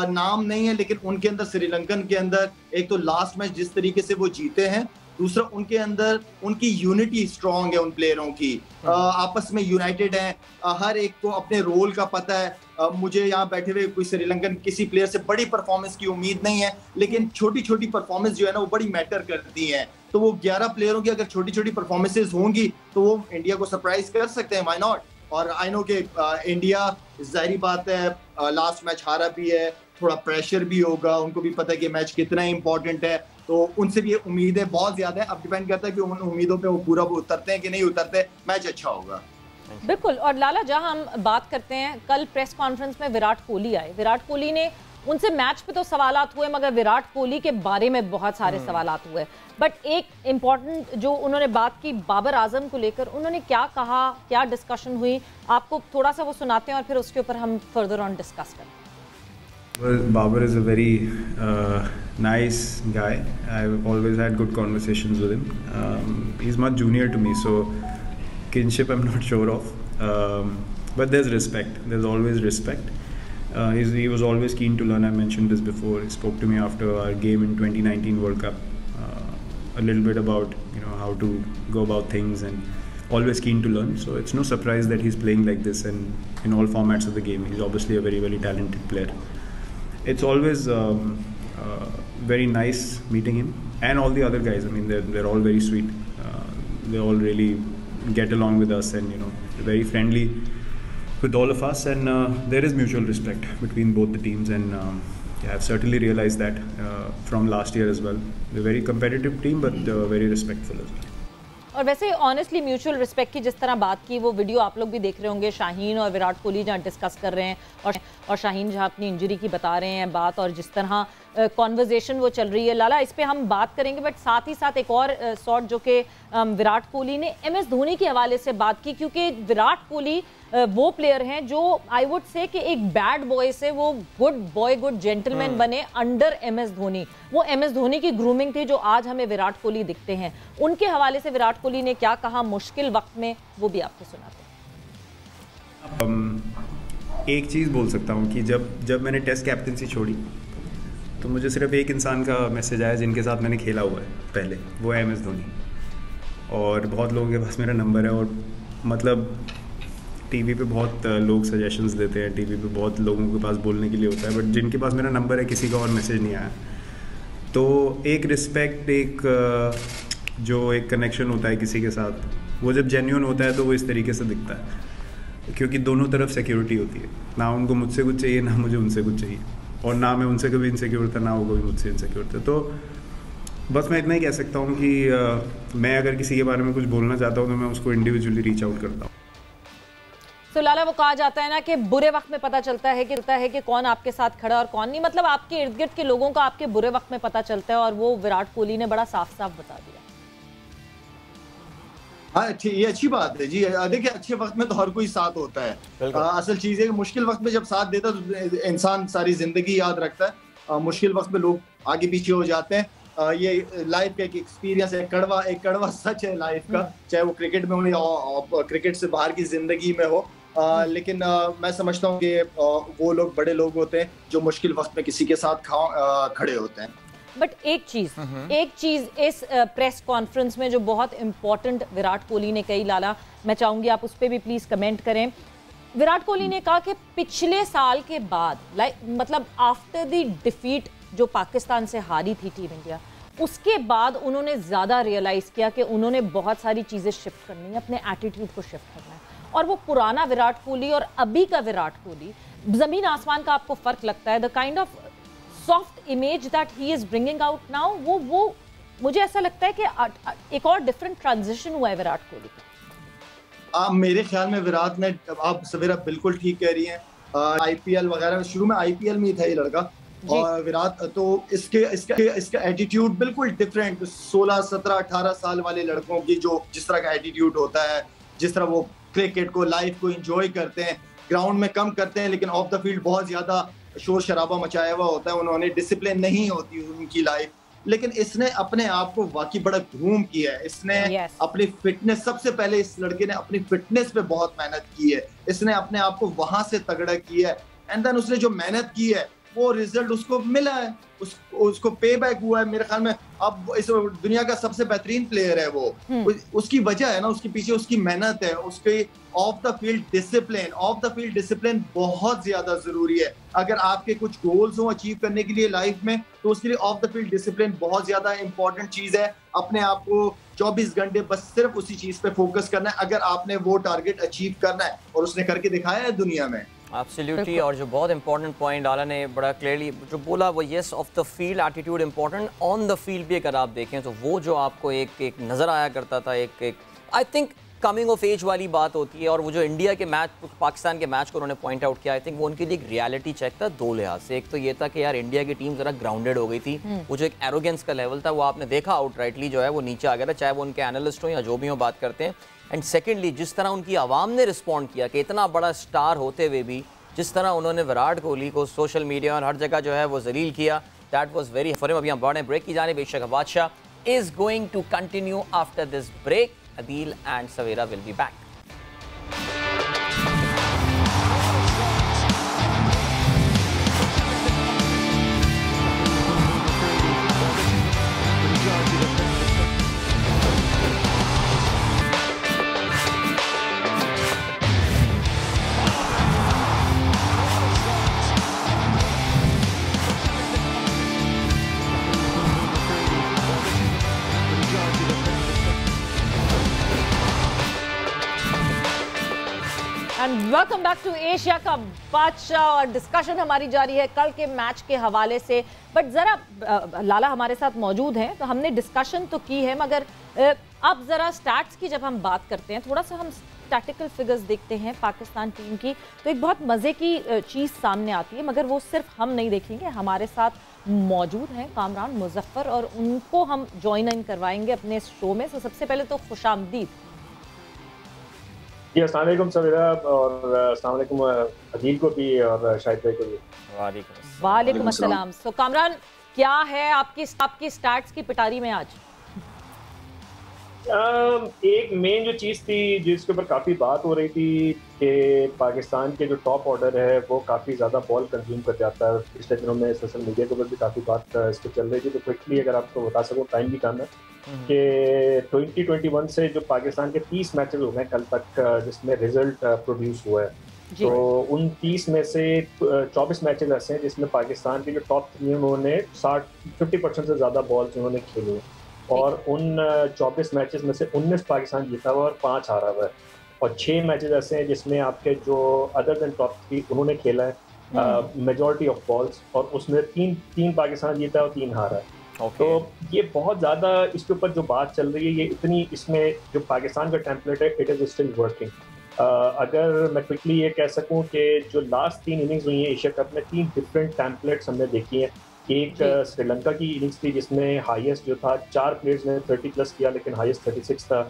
नाम नहीं है, लेकिन उनके अंदर, श्रीलंकन के अंदर, एक तो लास्ट मैच जिस तरीके से वो जीते हैं, दूसरा उनके अंदर उनकी यूनिटी स्ट्रांग है, उन प्लेयरों की आपस में यूनाइटेड हैं, हर एक को अपने रोल का पता है। मुझे यहाँ बैठे हुए कोई श्रीलंकन किसी प्लेयर से बड़ी परफॉर्मेंस की उम्मीद नहीं है, लेकिन छोटी छोटी परफॉर्मेंस जो है ना वो बड़ी मैटर करती हैं। तो वो 11 प्लेयरों की अगर छोटी छोटी परफॉर्मेंसेज होंगी तो वो इंडिया को सरप्राइज कर सकते हैं, व्हाई नॉट। और आई नो कि इंडिया, जाहिर बात है, लास्ट मैच हारा भी है, थोड़ा प्रेशर भी होगा, उनको भी पता है कि मैच कितना इंपॉर्टेंट है, तो उनसे भी उम्मीदें बहुत ज्यादा है। अब डिपेंड करता है कि उन उम्मीदों पे वो पूरा उतरते हैं कि नहीं उतरते। मैच अच्छा होगा। बिल्कुल। और लाला, जहां हम बात करते हैं, कल प्रेस कॉन्फ्रेंस में विराट कोहली आए। विराट कोहली ने उनसे मैच पे तो सवालात हुए, मगर विराट कोहली के बारे में बहुत सारे सवालात हुए। बट एक इम्पॉर्टेंट जो उन्होंने बात की बाबर आजम को लेकर, उन्होंने क्या कहा, क्या डिस्कशन हुई, आपको थोड़ा सा वो सुनाते हैं और फिर उसके ऊपर हम फर्दर ऑन डिस्कस करें। Well, Babar is a very nice guy. I've always had good conversations with him. He's much junior to me, so kinship I'm not sure of. But there's respect. There's always respect. He was always keen to learn. I mentioned this before. He spoke to me after our game in 2019 World Cup. A little bit about how to go about things, and always keen to learn. So it's no surprise that he's playing like this and in all formats of the game. He's obviously a very, very talented player. It's always very nice meeting him and all the other guys. I mean, they're all very sweet. They all really get along with us, and they're very friendly with all of us. And there is mutual respect between both the teams. And yeah, I've certainly realized that from last year as well. They're a very competitive team, but very respectful as well. और वैसे ऑनेस्टली म्यूचुअल रिस्पेक्ट की जिस तरह बात की, वो वीडियो आप लोग भी देख रहे होंगे, शाहीन और विराट कोहली जहाँ डिस्कस कर रहे हैं और शाहीन जहाँ अपनी इंजरी की बता रहे हैं बात, और जिस तरह कॉन्वर्जेशन वो चल रही है। लाला, इस पे हम बात करेंगे, बट साथ ही साथ एक और शॉट जो कि विराट कोहली ने MS धोनी के हवाले से बात की, क्योंकि विराट कोहली वो प्लेयर हैं जो आई वुड से कि एक बैड बॉय से वो गुड बॉय, गुड जेंटलमैन बने अंडर MS धोनी। वो MS धोनी की ग्रूमिंग थी जो आज हमें विराट कोहली दिखते हैं। उनके हवाले से विराट कोहली ने क्या कहा मुश्किल वक्त में, वो भी आपको सुनाते हैं। एक चीज़ बोल सकता हूँ कि जब मैंने टेस्ट कैप्टनसी छोड़ी तो मुझे सिर्फ एक इंसान का मैसेज आया जिनके साथ मैंने खेला हुआ है पहले, वो है MS धोनी। और बहुत लोगों के पास मेरा नंबर है, और मतलब टीवी पे बहुत लोग सजेशंस देते हैं, टीवी पे बहुत लोगों के पास बोलने के लिए होता है, बट जिनके पास मेरा नंबर है किसी का और मैसेज नहीं आया। तो एक रिस्पेक्ट, एक जो एक कनेक्शन होता है किसी के साथ, वो जब जेन्युइन होता है तो वो इस तरीके से दिखता है, क्योंकि दोनों तरफ सिक्योरिटी होती है। ना उनको मुझसे कुछ चाहिए, ना मुझे उनसे कुछ चाहिए, और ना मैं उनसे कभी इनसिक्योर था, ना वो कभी मुझसे इनसिक्योर था। तो बस मैं इतना ही कह सकता हूँ कि मैं अगर किसी के बारे में कुछ बोलना चाहता हूँ तो मैं उसको इंडिविजुअली रीच आउट करता हूँ। तो लाला, वो कहा जाता है ना कि बुरे वक्त में पता चलता है कि कौन आपके साथ खड़ा और कौन नहीं। मतलब आपके इर्द गिर्द के लोगों का आपके बुरे वक्त में पता चलता है, और वो विराट कोहली ने बड़ा साफ साफ बता दिया। हाँ, ये अच्छी बात है जी। देखिए, अच्छे वक्त में तो हर कोई साथ होता है। असल चीज है कि मुश्किल वक्त में जब साथ देता तो इंसान सारी जिंदगी याद रखता है। मुश्किल वक्त में लोग आगे पीछे हो जाते हैं। ये लाइफ का एक एक्सपीरियंस है, एक कड़वा सच है लाइफ का, चाहे वो क्रिकेट में हो या क्रिकेट से बाहर की जिंदगी में हो। लेकिन मैं समझता हूँ कि वो लोग बड़े लोग होते हैं जो मुश्किल वक्त में किसी के साथ खड़े होते हैं। बट एक चीज इस प्रेस कॉन्फ्रेंस में जो बहुत इंपॉर्टेंट विराट कोहली ने कही, लाला मैं चाहूंगी आप उस पर भी प्लीज कमेंट करें। विराट कोहली ने कहा कि पिछले साल के बाद, मतलब आफ्टर द डिफीट जो पाकिस्तान से हारी थी टीम इंडिया, उसके बाद उन्होंने ज्यादा रियलाइज किया कि उन्होंने बहुत सारी चीजें शिफ्ट करनी है, अपने एटीट्यूड को शिफ्ट करना है। और वो पुराना विराट कोहली और अभी का विराट कोहली, जमीन आसमान का आपको फर्क लगता है। The kind of soft image that he is bringing out now, वो मुझे ऐसा लगता है कि एक और डिफरेंट ट्रांजिशन हुआ है विराट कोहली का। मेरे ख्याल में विराट ने, आप सवेरा बिल्कुल ठीक कह रही हैं, IPL वगैरह शुरू में IPL में ही था ये लड़का, और विराट तो इसका एटीट्यूड बिल्कुल डिफरेंट 16, 17, 18 साल वाले लड़कों की जो जिस तरह का एटीट्यूड होता है, जिस तरह वो क्रिकेट को, लाइफ को एंजॉय करते हैं, ग्राउंड में कम करते हैं लेकिन ऑफ द फील्ड बहुत ज्यादा शोर शराबा मचाया हुआ होता है। उन्होंने डिसिप्लिन नहीं होती उनकी लाइफ, लेकिन इसने अपने आप को वाकई बड़ा ग्रूम किया है। इसने अपनी फिटनेस, सबसे पहले इस लड़के ने अपनी फिटनेस पे बहुत मेहनत की है। इसने अपने आप को वहां से तगड़ा किया है, एंड देन उसने जो मेहनत की है वो रिजल्ट उसको मिला है, उसको पे बैक हुआ है। मेरे ख्याल में अब इस दुनिया का सबसे बेहतरीन प्लेयर है वो। उसकी वजह है ना, उसके पीछे उसकी मेहनत है, उसके ऑफ द फील्ड डिसिप्लिन बहुत ज्यादा जरूरी है। अगर आपके कुछ गोल्स हो अचीव करने के लिए लाइफ में, तो उसके लिए ऑफ द फील्ड डिसिप्लिन बहुत ज्यादा इंपॉर्टेंट चीज है। अपने आप को 24 घंटे बस सिर्फ उसी चीज पे फोकस करना है अगर आपने वो टारगेट अचीव करना है, और उसने करके दिखाया है दुनिया में। एब्सोल्युटली। और जो बहुत इंपॉर्टेंट पॉइंट आला ने बड़ा क्लियरली जो बोला वो yes, of the field attitude important, on the field भी अगर आप देखें तो वो जो आपको एक नज़र आया करता था, एक I think coming of age वाली बात होती है, और वो जो इंडिया के मैच, पाकिस्तान के मैच को उन्होंने पॉइंट आउट किया, आई थिंक वो उनके लिए एक रियलिटी चेक था दो लिहाज से। एक तो ये था कि यार इंडिया की टीम जरा ग्राउंडेड हो गई थी, वो जो एक एरोगेंस का लेवल था वो आपने देखा आउटराइटली जो है वो नीचे आ गया था, चाहे वो उनके एनालिस्ट हो या जो भी हो बात करते हैं। एंड सेकेंडली जिस तरह उनकी आवाम ने रिस्पॉन्ड किया कि इतना बड़ा स्टार होते हुए भी जिस तरह उन्होंने विराट कोहली को सोशल मीडिया और हर जगह जो है वो जलील किया, that was very for him. अभी हम बढ़े ब्रेक की जाने। एशिया का बादशाह is going to continue after this break. Adil and Savera will be back. And welcome back to Asia का बादशाह। और डिस्कशन हमारी जारी है कल के मैच के हवाले से, बट ज़रा लाला हमारे साथ मौजूद हैं तो हमने डिस्कशन तो की है, मगर अब ज़रा स्टैट्स की जब हम बात करते हैं, थोड़ा सा हम स्टैटिकल फिगर्स देखते हैं पाकिस्तान टीम की, तो एक बहुत मज़े की चीज़ सामने आती है, मगर वो सिर्फ हम नहीं देखेंगे, हमारे साथ मौजूद हैं कामरान मुजफ्फर और उनको हम ज्वाइन इन करवाएंगे अपने शो में। तो सबसे पहले तो खुशामदीद। जी अस्सलाम वालेकुम सवेरा, और अस्सलाम वालेकुम अदील को भी और शाहिद भाई को भी। वालेकुम अस्सलाम। सो कामरान, क्या है आपकी स्टैट्स की पिटारी में आज? एक मेन जो चीज़ थी जिसके ऊपर काफ़ी बात हो रही थी कि पाकिस्तान के जो टॉप ऑर्डर है वो काफ़ी ज़्यादा बॉल कंज्यूम कर जाता है। पिछले दिनों में सोशल मीडिया के ऊपर भी काफ़ी बात इस पर चल रही थी, तो क्विकली अगर आपको बता सकूँ, टाइम भी कम है, कि 2021 से जो पाकिस्तान के 30 मैचेस हो गए कल तक जिसमें रिजल्ट प्रोड्यूस हुआ है, तो उन 30 में से 24 मैचेस ऐसे हैं जिसमें पाकिस्तान के जो टॉप 3 उन्होंने 50% से ज़्यादा बॉल्स उन्होंने खेली हैं, और उन 24 मैचेस में से 19 पाकिस्तान जीता हुआ और 5 हारा हुआ है, और 6 मैचेस ऐसे हैं जिसमें आपके जो अदर देन टॉप 3 उन्होंने खेला है मेजॉरिटी ऑफ बॉल्स, और उसमें तीन पाकिस्तान जीता है और 3 हारा है। तो ये बहुत ज़्यादा इसके ऊपर जो बात चल रही है, ये इतनी, इसमें जो पाकिस्तान का टेम्पलेट है इट इज़ स्टिल वर्किंग। अगर मैं क्विकली ये कह सकूं कि जो लास्ट 3 इनिंग्स हुई हैं एशिया कप में, 3 डिफरेंट टेम्पलेट्स हमने देखी हैं। एक श्रीलंका की इनिंग्स थी जिसमें हाईएस्ट जो था 4 प्लेयर्स ने 30+ किया, लेकिन हाईएस्ट 36 था।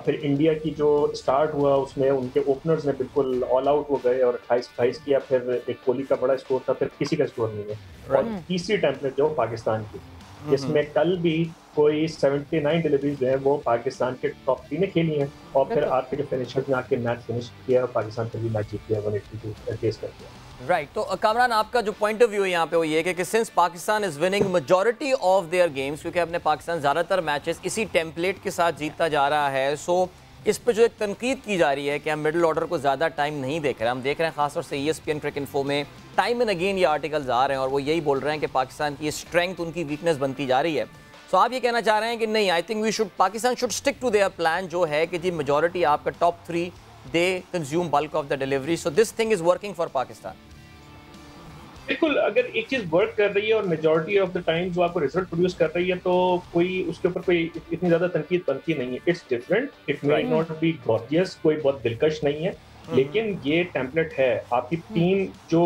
फिर इंडिया की जो स्टार्ट हुआ उसमें उनके ओपनर्स ने बिल्कुल ऑल आउट हो गए और 28 किया, फिर एक कोहली का बड़ा स्कोर था, फिर किसी का स्कोर नहीं है। और तीसरी टेम्पलेट जो पाकिस्तान की, जिसमें कल भी कोई 79 डिलीवरीज जो है वो पाकिस्तान के टॉप 3 ने खेली हैं, और फिर आपके जो फिनिशर्स ने आके मैच फिनिश किया, पाकिस्तान फिर भी मैच जीत गया 182 फेस कर दिया। राइट, तो कामरान आपका जो पॉइंट ऑफ व्यू है यहाँ पे वो ये है कि since Pakistan is winning majority of their games, क्योंकि अपने पाकिस्तान ज़्यादातर मैचेस इसी टेम्पलेट के साथ जीतता जा रहा है, सो इस पर जो एक तनकीद की जा रही है कि हम मिडिल ऑर्डर को ज़्यादा टाइम नहीं देख रहे हैं। हम देख रहे हैं खासतौर से ESPN क्रिकइन्फो में टाइम एंड अगेन ये आर्टिकल्स आ रहे हैं और वो यही बोल रहे हैं कि पाकिस्तान की स्ट्रेंथ उनकी वीकनेस बनती जा रही है। सो आप ये कहना चाह रहे हैं कि नहीं, I think Pakistan should stick to their plan, जो है कि जी मेजॉरिटी आपका top 3 they consume bulk of the delivery, so this thing is working for Pakistan. बिल्कुल, अगर एक चीज़ वर्क कर रही है और मेजॉरिटी ऑफ द टाइम जो आपको रिजल्ट प्रोड्यूस कर रही है, तो कोई उसके ऊपर कोई इतनी ज़्यादा तनकीद बनती नहीं है। It's different, it may not be gorgeous, कोई बहुत दिलकश नहीं है, लेकिन ये टेम्पलेट है। आपकी टीम जो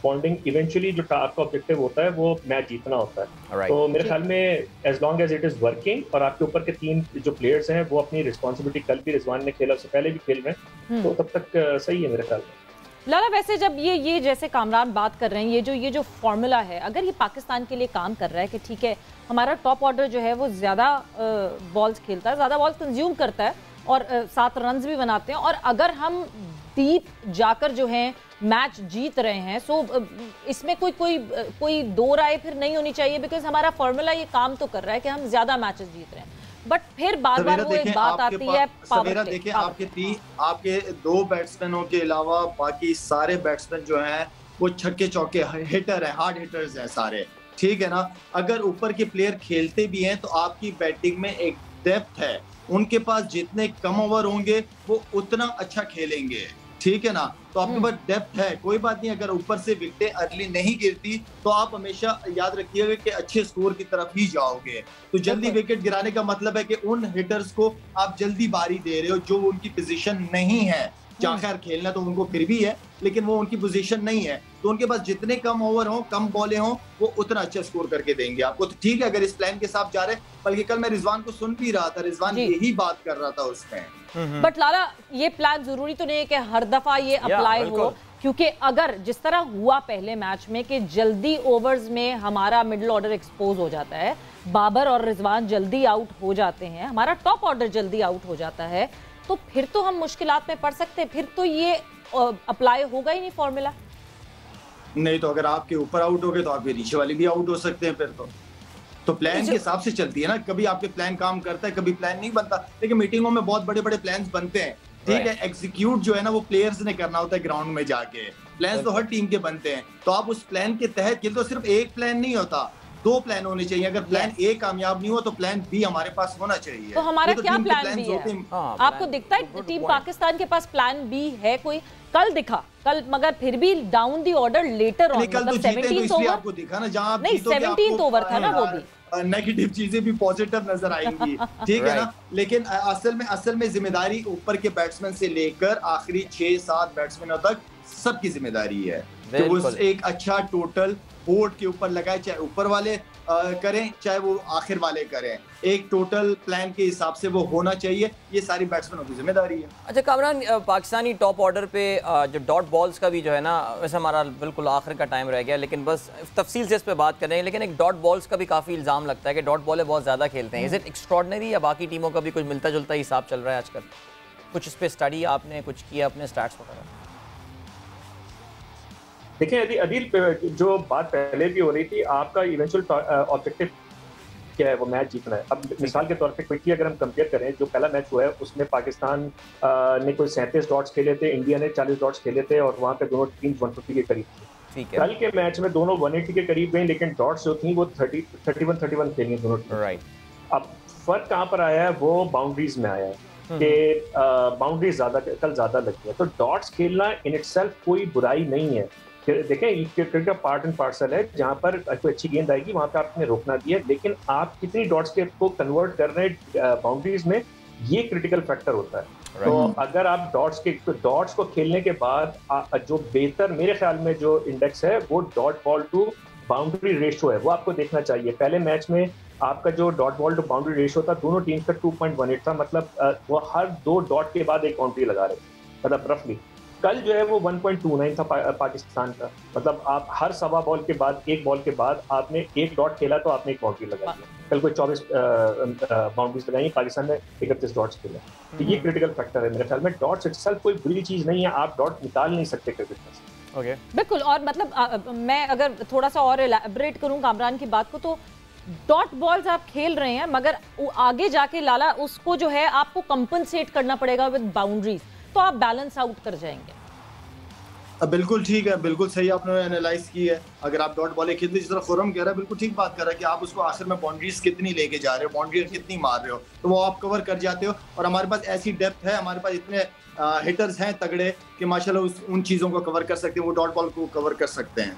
बॉन्डिंग इवेंचुअली जो आपका ऑब्जेक्टिव होता है वो मैच जीतना होता है। तो मेरे ख्याल में as long as it is working, और आपके ऊपर के 3 जो प्लेयर्स हैं वो अपनी रिस्पॉन्सिबिलिटी, कल भी रिजवान ने खेला, उससे पहले भी खेल रहे हैं, तो तब तक सही है मेरे ख्याल में। लाला, वैसे जब ये जैसे कामरान बात कर रहे हैं, ये जो फॉर्मूला है, अगर ये पाकिस्तान के लिए काम कर रहा है कि ठीक है हमारा टॉप ऑर्डर जो है वो ज़्यादा बॉल्स खेलता है, ज़्यादा बॉल्स कंज्यूम करता है और 7 रन्स भी बनाते हैं, और अगर हम डीप जाकर जो है मैच जीत रहे हैं, सो इसमें कोई दो राय फिर नहीं होनी चाहिए, बिकॉज हमारा फॉर्मूला ये काम तो कर रहा है कि हम ज़्यादा मैचेस जीत रहे हैं। बट फिर बार-बार वो एक बात आती है, सवेरा देखिए आपके 2 बैट्समैनों के अलावा बाकी सारे बैट्समैन जो हैं वो छक्के चौके हिटर हैं, हार्ड हिटर्स हैं सारे, ठीक है ना। अगर ऊपर के प्लेयर खेलते भी हैं तो आपकी बैटिंग में एक डेप्थ है, उनके पास जितने कम ओवर होंगे वो उतना अच्छा खेलेंगे, ठीक है ना, तो आपके पास डेप्थ है, कोई बात नहीं। अगर ऊपर से विकेटें अर्ली नहीं गिरती तो आप हमेशा याद रखिएगा कि अच्छे स्कोर की तरफ ही जाओगे। तो जल्दी विकेट गिराने का मतलब है कि उन हिटर्स को आप जल्दी बारी दे रहे हो जो उनकी पोजीशन नहीं है। जहाँ खैर खेलना तो उनको फिर भी है, लेकिन वो उनकी पोजीशन नहीं है, तो उनके पास जितने कम ओवर हो, कम बॉलें हो, वो उतना अच्छा स्कोर करके देंगे आपको। तो ठीक है अगर इस प्लान के साथ जा रहे, बल्कि कल मैं रिजवान को सुन भी रहा था, रिजवान यही बात कर रहा था उसमें। बट लाला, ये प्लान जरूरी तो नहीं है कि हर दफा ये अप्लाई हो, क्योंकि अगर जिस तरह हुआ पहले मैच में कि जल्दी ओवर्स में हमारा मिडिल ऑर्डर एक्सपोज हो जाता है, बाबर और रिजवान जल्दी आउट हो जाते हैं, हमारा टॉप ऑर्डर जल्दी आउट हो जाता है, तो फिर तो हम मुश्किलात में पड़ सकते हैं, फिर तो ये अप्लाई होगा ही नहीं फॉर्मूला। नहीं तो अगर आपके ऊपर आउट हो गए तो आपके नीचे वाले भी आउट हो सकते हैं फिर तो प्लान के हिसाब से चलती है ना, कभी आपके प्लान काम करता है, कभी प्लान नहीं बनता। लेकिन मीटिंगों में बहुत बड़े बड़े प्लान्स बनते हैं, ठीक है, एग्जीक्यूट जो है ना वो प्लेयर्स ने करना होता है ग्राउंड में जाके। प्लान्स तो हर टीम के बनते हैं, तो आप उस प्लान के तहत खेलते हो। सिर्फ एक प्लान नहीं होता, 2 प्लान होने चाहिए। अगर प्लान ए कामयाब नहीं हुआ तो प्लान बी हमारे पास होना चाहिए। तो हमारा क्या प्लान बी है? आपको दिखता है टीम पाकिस्तान के पास प्लान बी है कोई? कल दिखा, कल मगर फिर भी down the order later on, मतलब 17th ओवर आपको दिखा ना, जहां नहीं 17th ओवर था ना, वो भी नेगेटिव चीजें भी पॉजिटिव नजर आएंगी, ठीक है ना। लेकिन असल में जिम्मेदारी ऊपर के बैट्समैन से लेकर आखिरी 6-7 बैट्समैनों तक सबकी जिम्मेदारी है कि वो एक अच्छा टोटल बोर्ड के ऊपर लगाए, चाहे ऊपर वाले करें चाहे वो आखिर वाले करें, एक टोटल प्लान के हिसाब से वो होना चाहिए। ये सारी बैट्समैनों की जिम्मेदारी है। अच्छा कामरान, पाकिस्तानी टॉप ऑर्डर पे जो डॉट बॉल्स का भी जो है ना, वैसे हमारा बिल्कुल आखिर का टाइम रह गया, लेकिन बस तफसील से इस पे बात करेंगे। लेकिन एक डॉट बॉल्स का भी काफ़ी इल्ज़ाम लगता है कि डॉट बॉलें बहुत ज़्यादा खेलते हैं। इज़ इट एक्स्ट्रॉर्डनरी या बाकी टीमों का भी कुछ मिलता जुलता हिसाब चल रहा है आजकल? कुछ इस पर स्टडी आपने कुछ किया अपने स्टैट्स वगैरह? देखिए अदील, जो बात पहले भी हो रही थी, आपका इवेंचुअल ऑब्जेक्टिव क्या है? वो मैच जीतना है। अब मिसाल के तौर पे क्विकली अगर हम कंपेयर करें, जो पहला मैच हुआ है उसमें पाकिस्तान ने कोई 37 डॉट्स खेले थे, इंडिया ने 40 डॉट्स खेले थे, और वहाँ पे दोनों टीम 150 के करीब थी। कल के मैच में दोनों 180 के करीब गई, लेकिन डॉट्स जो थी वो 31 खेली दोनों टीम। राइट। अब फर्क कहाँ पर आया है? वो बाउंड्रीज में आया है कि बाउंड्रीज कल ज्यादा लगी है। तो डॉट्स खेलना इन इटसेल्फ कोई बुराई नहीं है। देखें, क्रिकेट का पार्ट एंड पार्सल है, जहाँ पर कोई अच्छी गेंद आएगी वहाँ पे आपने रोकना दिया, लेकिन आप कितनी डॉट्स के को कन्वर्ट कर रहे हैं बाउंड्रीज में, ये क्रिटिकल फैक्टर होता है। तो अगर आप डॉट्स को खेलने के बाद जो बेहतर मेरे ख्याल में जो इंडेक्स है वो dot ball to boundary ratio है, वो आपको देखना चाहिए। पहले मैच में आपका जो dot ball to boundary ratio था दोनों टीम का 2.18 था, मतलब वो हर 2 डॉट के बाद एक बाउंड्री लगा रहे, मतलब रफली। कल जो है वो 1.29 था पाकिस्तान का, मतलब आप हर सवा बॉल के बाद, एक बॉल के बाद आपने एक डॉट खेला तो आपने एक बाउंड्री लगाई। कल कोई 24 बाउंड्रीज लगाई, पाकिस्तान ने 31 डॉट्स खेले। तो ये क्रिटिकल फैक्टर है मेरे ख्याल में। डॉट्स इटसेल्फ कोई बुरी चीज नहीं है, आप डॉट निकाल नहीं सकते क्रिकेट में। ओके, बिल्कुल। और मतलब मैं अगर थोड़ा सा और एलैबोरेट करूं कामरान की बात को, तो डॉट बॉल्स आप खेल रहे हैं, मगर आगे जाके लाला उसको जो है आपको कंपनसेट करना पड़ेगा विद बाउंड्रीज, तो आप बैलेंस आउट कर जाएंगे। बिल्कुल ठीक है, बिल्कुल सही आपने एनालाइज की है। अगर आप डॉट बॉलें खेलते, जिस तरह खुरम कह रहा है, बिल्कुल ठीक बात कर रहा है कि आप उसको आखिर में बाउंड्रीज कितनी लेके जा रहे हो, बाउंड्री कितनी मार रहे हो, तो वो आप कवर कर जाते हो। और हमारे पास ऐसी डेप्थ है, हमारे पास इतने हिटर्स हैं तगड़े कि माशाल्लाह उन चीज़ों को कवर कर सकते हैं, वो डॉट बॉल को कवर कर सकते हैं।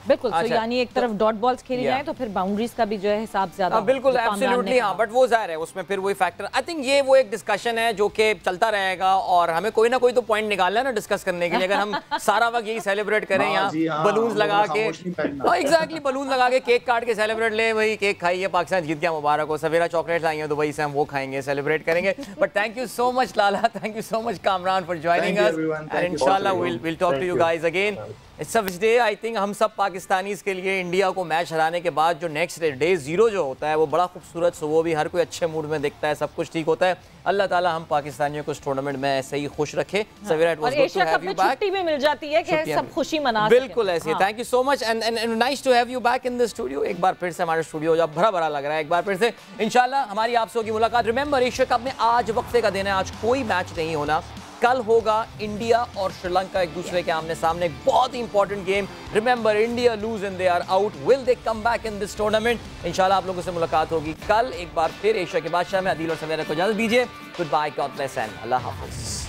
बिल्कुल। तो यानी एक तरफ डॉट बॉल्स खेली जाए तो फिर बाउंड्रीज का भी जो है हिसाब ज्यादा। बिल्कुल, एब्सोल्युटली। हाँ, बट वो जाहिर है उसमें फिर वही फैक्टर, आई थिंक ये वो एक डिस्कशन है जो कि चलता रहेगा, और हमें कोई ना कोई तो पॉइंट निकालना है ना डिस्कस करने के लिए। अगर हम सारा वक्त यही सेलिब्रेट करें यहाँ बलून्स लगा के, एग्जैक्टली बलून लगा के केक काट के सेलिब्रेट ले, वही केक खाइए, पाकिस्तान जीत गया, मुबारक हो, सवेरा चॉकलेट्स आई हैं दुबई से, हम वो खाएंगे, सेलिब्रेट करेंगे। But thank you so much Lala, thank you so much Kamran for joining us, and इंशाल्लाह will talk to you guys again. It's a day, I think हम सब पाकिस्तानीज के लिए इंडिया को मैच हराने के बाद जो नेक्स्ट डे 0 जो होता है वो बड़ा खूबसूरत, सो वो भी हर कोई अच्छे मूड में दिखता है, सब कुछ ठीक होता है। अल्लाह ताला हम पाकिस्तानियों को इस टूर्नामेंट में ऐसे ही खुश रखे। Savera, it was good to have you back. छुट्टी में मिल जाती है कि सब खुशी मना सकें। बिल्कुल ऐसे। Thank you so much and nice to have you back in the studio. एक बार फिर से हमारा स्टूडियो जब भरा भरा लग रहा है, एक बार फिर से इंशाल्लाह हमारी आपसे होगी मुलाकात। रिमेंबर, एशिया कप में आज वक्फे का दिन है, आज कोई मैच नहीं होना। कल होगा इंडिया और श्रीलंका एक दूसरे के आमने सामने, एक बहुत ही important game. Remember, India lose and they are out, will they come back in this tournament? इंशाल्लाह आप लोगों से मुलाकात होगी कल एक बार फिर एशिया के बादशाह में। अदील और सवेरा को इजाजत दीजिए। Good bye, God bless and अल्लाह हाफिज।